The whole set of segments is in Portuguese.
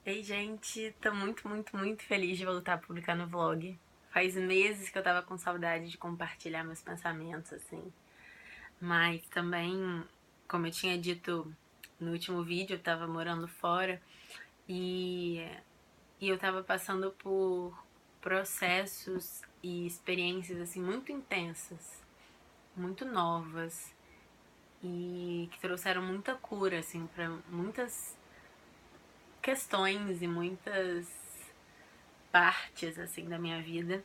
Ei, gente, tô muito feliz de voltar a publicar no vlog. Faz meses que eu tava com saudade de compartilhar meus pensamentos, assim. Mas também, como eu tinha dito no último vídeo, eu tava morando fora e, e eu tava passando por processos e experiências, assim, muito intensas, muito novas e que trouxeram muita cura, assim, pra muitas questões e muitas partes, assim, da minha vida.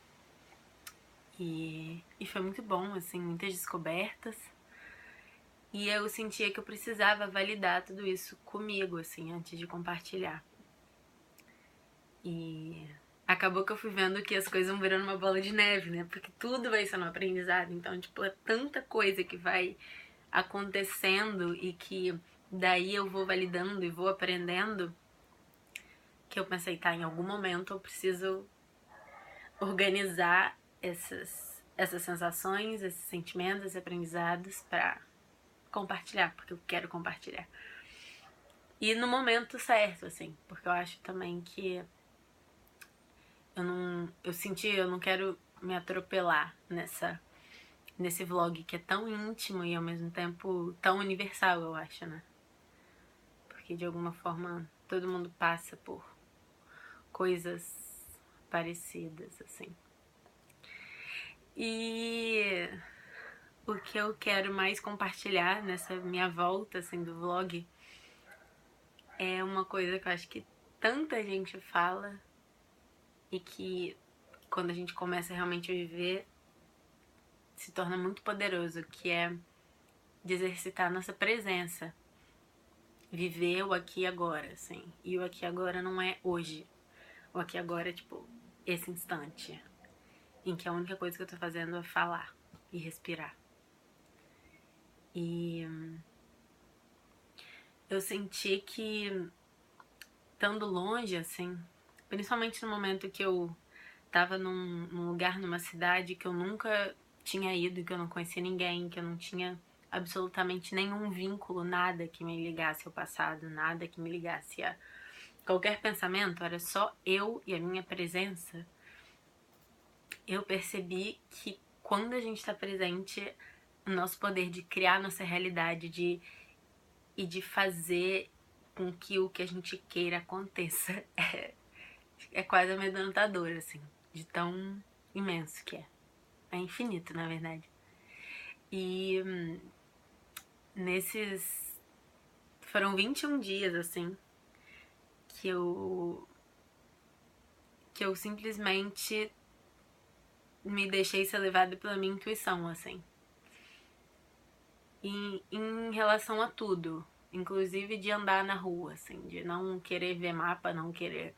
E foi muito bom, assim, muitas descobertas. E eu sentia que eu precisava validar tudo isso comigo, assim, antes de compartilhar. E acabou que eu fui vendo que as coisas vão virando uma bola de neve, né? Porque tudo vai sendo aprendizado. Então, tipo, é tanta coisa que vai acontecendo e que daí eu vou validando e vou aprendendo que eu pensei, tá, em algum momento eu preciso organizar essas sensações, esses sentimentos, esses aprendizados pra compartilhar, porque eu quero compartilhar. E no momento certo, assim, porque eu acho também que eu não quero me atropelar nesse vlog que é tão íntimo e ao mesmo tempo tão universal, eu acho, né? Porque de alguma forma todo mundo passa por coisas parecidas, assim. E o que eu quero mais compartilhar nessa minha volta, assim, do vlog é uma coisa que eu acho que tanta gente fala e que quando a gente começa realmente a viver se torna muito poderoso, que é de exercitar a nossa presença. Viver o aqui e agora, assim. E o aqui e agora não é hoje. O aqui e agora é, tipo, esse instante. Em que a única coisa que eu tô fazendo é falar e respirar. E eu senti que, estando longe, assim, principalmente no momento que eu tava num lugar, numa cidade que eu nunca tinha ido, que eu não conhecia ninguém, que eu não tinha absolutamente nenhum vínculo, nada que me ligasse ao passado, nada que me ligasse a qualquer pensamento, era só eu e a minha presença. Eu percebi que quando a gente tá presente, o nosso poder de criar nossa realidade e de fazer com que o que a gente queira aconteça é quase amedrontador, assim, de tão imenso que é. É infinito, na verdade. E nesses. Foram 21 dias, assim, que eu simplesmente me deixei ser levada pela minha intuição, assim. E em relação a tudo. Inclusive de andar na rua, assim, de não querer ver mapa, não querer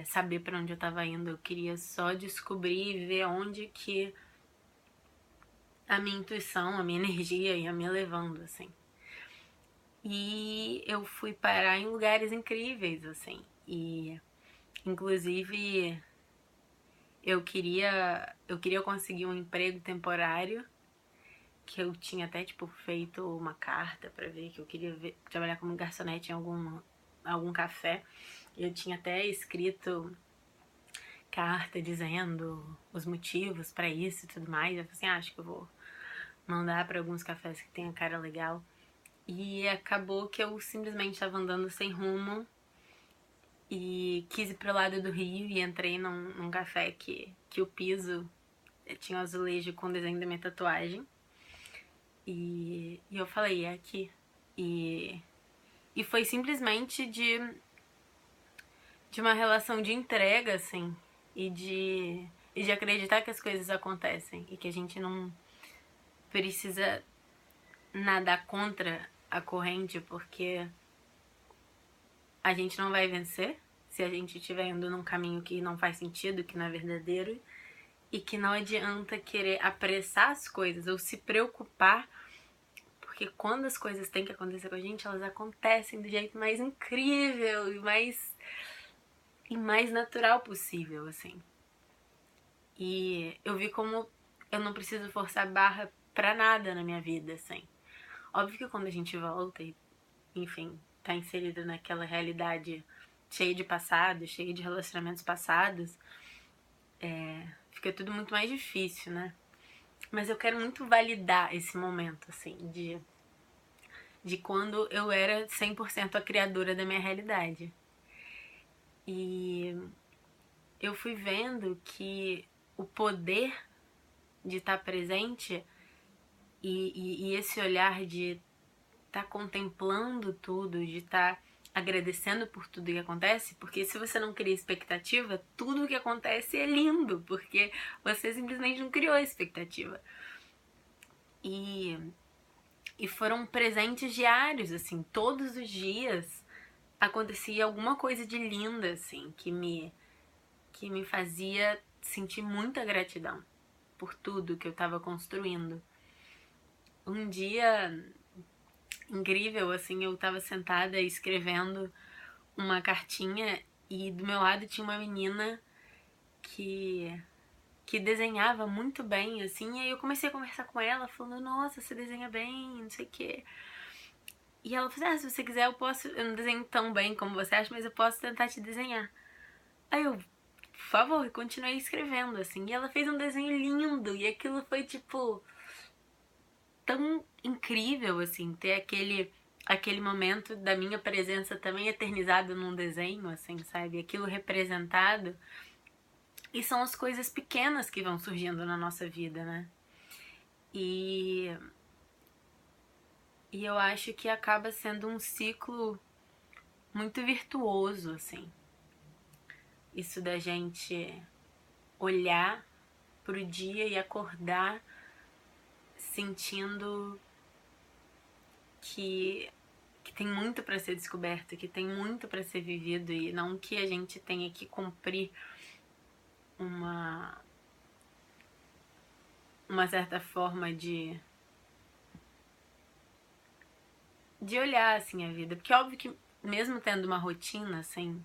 saber pra onde eu tava indo. Eu queria só descobrir e ver onde que a minha intuição, a minha energia ia me levando, assim. E eu fui parar em lugares incríveis, assim. E inclusive eu queria conseguir um emprego temporário, que eu tinha até tipo feito uma carta pra ver que eu queria trabalhar como garçonete em algum café. Eu tinha até escrito carta dizendo os motivos pra isso e tudo mais. Eu falei assim, acho que eu vou mandar pra alguns cafés que tem a cara legal. E acabou que eu simplesmente estava andando sem rumo e quis ir pro lado do rio e entrei num café que o piso tinha um azulejo com o desenho da minha tatuagem. E eu falei, é aqui. E foi simplesmente de uma relação de entrega, assim, e de acreditar que as coisas acontecem e que a gente não precisa nadar contra a corrente, porque a gente não vai vencer se a gente estiver indo num caminho que não faz sentido, que não é verdadeiro, e que não adianta querer apressar as coisas ou se preocupar, porque quando as coisas têm que acontecer com a gente, elas acontecem do jeito mais incrível e mais natural possível, assim. E eu vi como eu não preciso forçar barra pra nada na minha vida, assim. Óbvio que quando a gente volta e, enfim, tá inserida naquela realidade cheia de passado, cheia de relacionamentos passados, fica tudo muito mais difícil, né? Mas eu quero muito validar esse momento, assim, de quando eu era 100% a criadora da minha realidade. E eu fui vendo que o poder de estar presente e esse olhar de estar contemplando tudo, de estar agradecendo por tudo que acontece, porque se você não cria expectativa, tudo que acontece é lindo, porque você simplesmente não criou a expectativa. E foram presentes diários, assim, todos os dias acontecia alguma coisa de linda, assim, que me fazia sentir muita gratidão por tudo que eu estava construindo. Um dia incrível, assim, eu estava sentada escrevendo uma cartinha e do meu lado tinha uma menina que desenhava muito bem, assim, e aí eu comecei a conversar com ela, falando, nossa, você desenha bem, não sei o quê. E ela falou, se você quiser eu não desenho tão bem como você acha, mas eu posso tentar te desenhar. Aí eu, por favor, continuei escrevendo, assim, e ela fez um desenho lindo, e aquilo foi, tipo, tão incrível, assim, ter aquele momento da minha presença também eternizado num desenho, assim, sabe? Aquilo representado. E são as coisas pequenas que vão surgindo na nossa vida, né? E eu acho que acaba sendo um ciclo muito virtuoso, assim. Isso da gente olhar pro dia e acordar sentindo que tem muito para ser descoberto, que tem muito para ser vivido e não que a gente tenha que cumprir uma certa forma de olhar assim a vida, porque é óbvio que mesmo tendo uma rotina assim,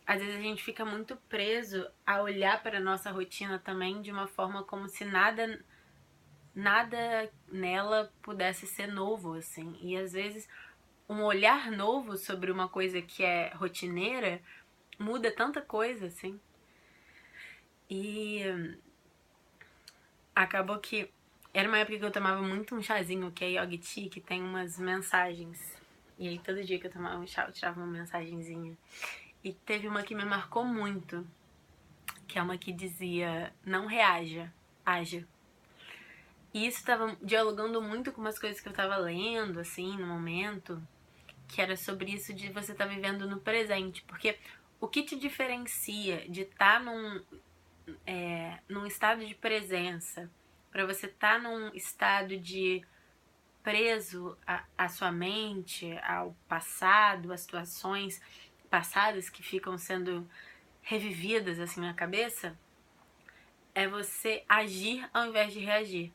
às vezes a gente fica muito preso a olhar para a nossa rotina também de uma forma como se nada nela pudesse ser novo, assim. E às vezes um olhar novo sobre uma coisa que é rotineira muda tanta coisa, assim. E acabou que era uma época que eu tomava muito um chazinho, que é Yogi Tea, que tem umas mensagens. E aí todo dia que eu tomava um chá, eu tirava uma mensagenzinha. E teve uma que me marcou muito, que é uma que dizia, não reaja, haja. E isso tava dialogando muito com umas coisas que eu tava lendo, assim, no momento, que era sobre isso de você estar vivendo no presente. Porque o que te diferencia de estar num estado de presença para você estar num estado de preso à sua mente, ao passado, às situações passadas que ficam sendo revividas assim na cabeça, é você agir ao invés de reagir.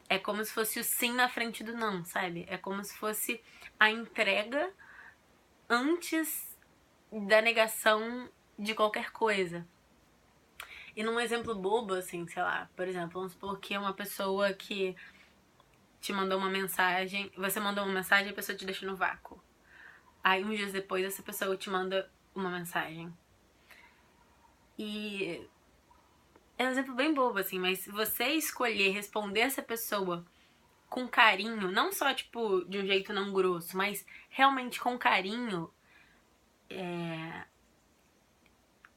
É como se fosse o sim na frente do não, sabe? É como se fosse a entrega antes da negação de qualquer coisa. E num exemplo bobo, assim, sei lá, por exemplo, vamos supor que é uma pessoa que te mandou uma mensagem, você mandou uma mensagem e a pessoa te deixa no vácuo. Aí uns dias depois essa pessoa te manda uma mensagem. E é um exemplo bem bobo, assim, mas se você escolher responder essa pessoa com carinho, não só, tipo, de um jeito não grosso, mas realmente com carinho,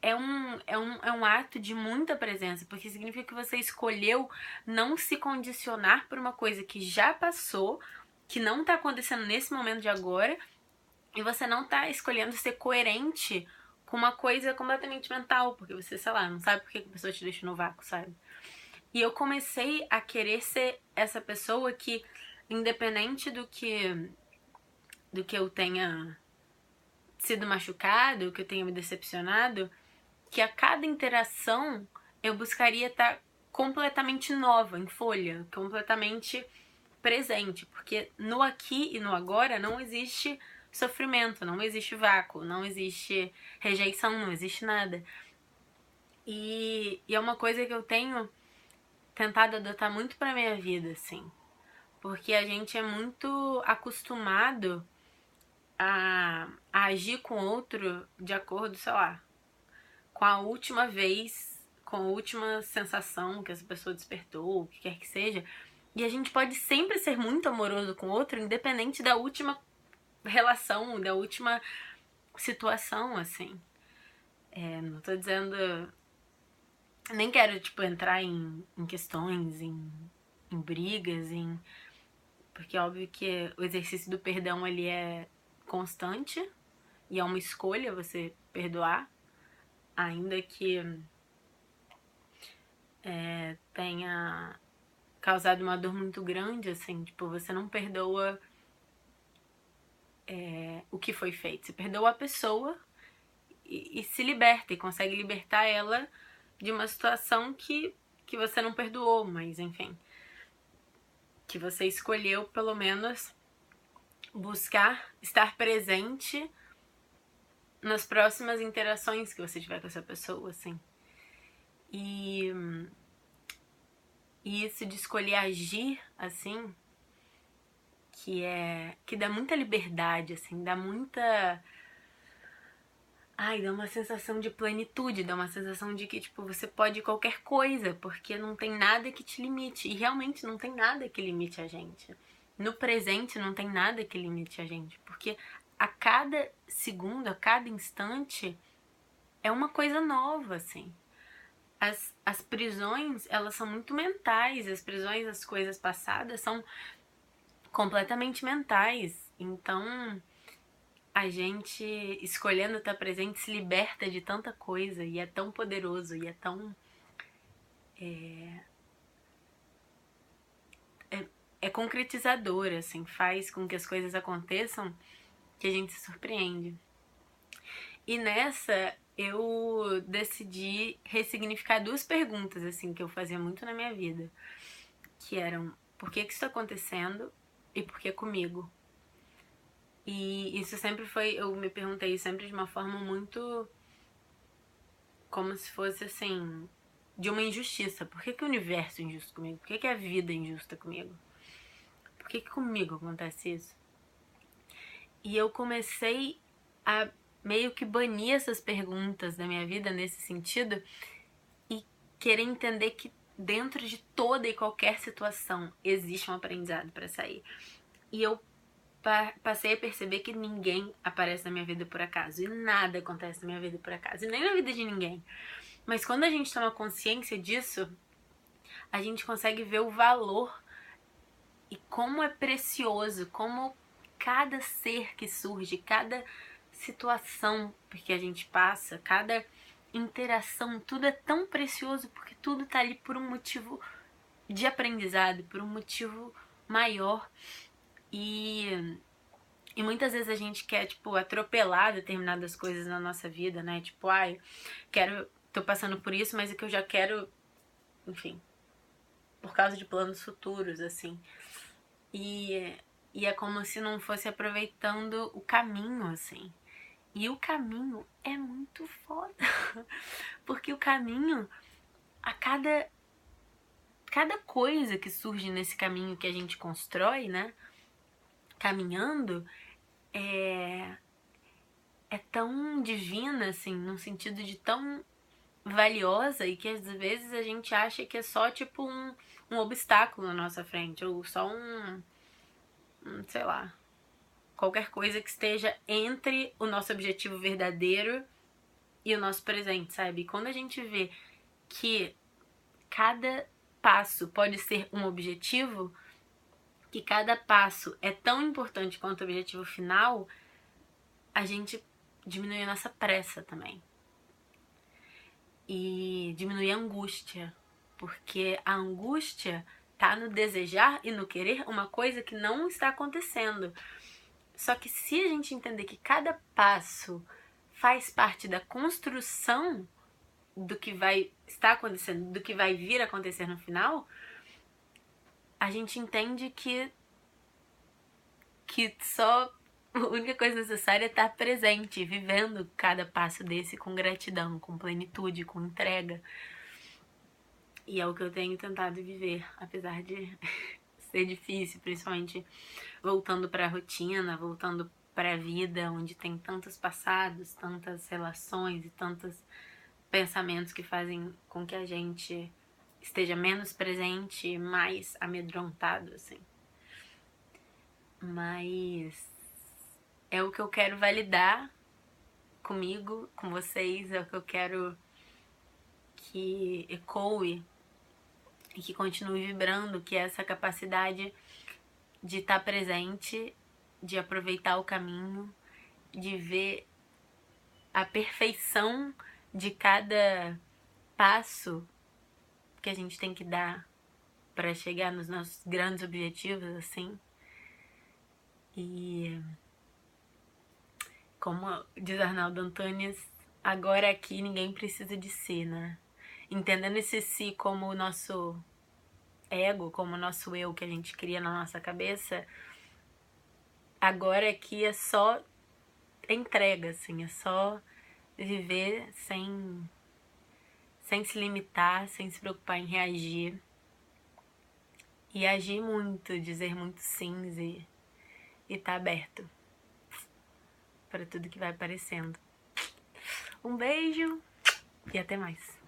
é um ato de muita presença, porque significa que você escolheu não se condicionar por uma coisa que já passou, que não tá acontecendo nesse momento de agora, e você não tá escolhendo ser coerente com uma coisa completamente mental, porque você, sei lá, não sabe por que a pessoa te deixa no vácuo, sabe? E eu comecei a querer ser essa pessoa que, independente do que eu tenha sido machucado, que eu tenha me decepcionado, que a cada interação eu buscaria estar completamente nova, em folha, completamente presente, porque no aqui e no agora não existe sofrimento, não existe vácuo, não existe rejeição, não existe nada. E é uma coisa que eu tenho tentado adotar muito pra minha vida, assim, Porque a gente é muito acostumado a agir com o outro de acordo, sei lá, com a última vez, com a última sensação que essa pessoa despertou, o que quer que seja. E a gente pode sempre ser muito amoroso com o outro, independente da última relação, da última situação, assim. Não tô dizendo... Nem quero, tipo, entrar em questões, em brigas, porque é óbvio que o exercício do perdão, ele é constante e é uma escolha você perdoar, ainda que tenha causado uma dor muito grande, assim, tipo, você não perdoa o que foi feito, você perdoa a pessoa e se liberta, e consegue libertar ela de uma situação que você não perdoou, mas enfim, que você escolheu pelo menos buscar estar presente nas próximas interações que você tiver com essa pessoa, assim. E isso de escolher agir, assim, que dá muita liberdade, assim, dá muita... Ai, dá uma sensação de plenitude, dá uma sensação de que, tipo, você pode qualquer coisa, porque não tem nada que te limite. E realmente não tem nada que limite a gente. No presente não tem nada que limite a gente, porque a cada segundo, a cada instante, é uma coisa nova, assim. As prisões, elas são muito mentais, as prisões, as coisas passadas são completamente mentais. Então, a gente, escolhendo estar presente, se liberta de tanta coisa, e é tão poderoso, e é tão... É concretizador, assim, faz com que as coisas aconteçam, que a gente se surpreende. E nessa, eu decidi ressignificar duas perguntas, assim, que eu fazia muito na minha vida. Que eram, por que isso tá acontecendo e por que comigo? E isso sempre foi, eu me perguntei sempre de uma forma muito... como se fosse, assim, de uma injustiça. Por que o universo é injusto comigo? Por que a vida é injusta comigo? Por que comigo acontece isso? E eu comecei a meio que banir essas perguntas da minha vida nesse sentido e querer entender que dentro de toda e qualquer situação existe um aprendizado para sair. E eu passei a perceber que ninguém aparece na minha vida por acaso. E nada acontece na minha vida por acaso. E nem na vida de ninguém. Mas quando a gente toma consciência disso, a gente consegue ver o valor e como é precioso, como cada ser que surge, cada situação que a gente passa, cada interação, tudo é tão precioso porque tudo tá ali por um motivo de aprendizado, por um motivo maior. E muitas vezes a gente quer, tipo, atropelar determinadas coisas na nossa vida, né? Tipo, ai, tô passando por isso, mas é que eu já quero, enfim, por causa de planos futuros, assim. E é como se não fosse aproveitando o caminho, assim. E o caminho é muito foda. Porque o caminho, a cada coisa que surge nesse caminho que a gente constrói, né? Caminhando, é tão divina, assim, no sentido de tão valiosa, e que às vezes a gente acha que é só tipo um obstáculo na nossa frente, ou só sei lá, qualquer coisa que esteja entre o nosso objetivo verdadeiro e o nosso presente, sabe? E quando a gente vê que cada passo pode ser um objetivo, que cada passo é tão importante quanto o objetivo final, a gente diminui a nossa pressa também. E diminui a angústia, porque a angústia tá no desejar e no querer uma coisa que não está acontecendo. Só que se a gente entender que cada passo faz parte da construção do que vai estar acontecendo, do que vai vir a acontecer no final, a gente entende que só a única coisa necessária é estar presente, vivendo cada passo desse com gratidão, com plenitude, com entrega. E é o que eu tenho tentado viver, apesar de ser difícil, principalmente voltando pra rotina, voltando pra vida, onde tem tantos passados, tantas relações e tantos pensamentos que fazem com que a gente esteja menos presente e mais amedrontado, assim. Mas é o que eu quero validar comigo, com vocês, é o que eu quero que ecoe e que continue vibrando, que é essa capacidade de estar presente, de aproveitar o caminho, de ver a perfeição de cada passo que a gente tem que dar para chegar nos nossos grandes objetivos, assim. E como diz Arnaldo Antunes, agora aqui ninguém precisa de si, né? Entendendo esse si como o nosso ego, como o nosso eu que a gente cria na nossa cabeça, agora aqui é só entrega, assim, é só viver sem se limitar, sem se preocupar em reagir. E agir muito, dizer muito sims e tá aberto para tudo que vai aparecendo. Um beijo e até mais.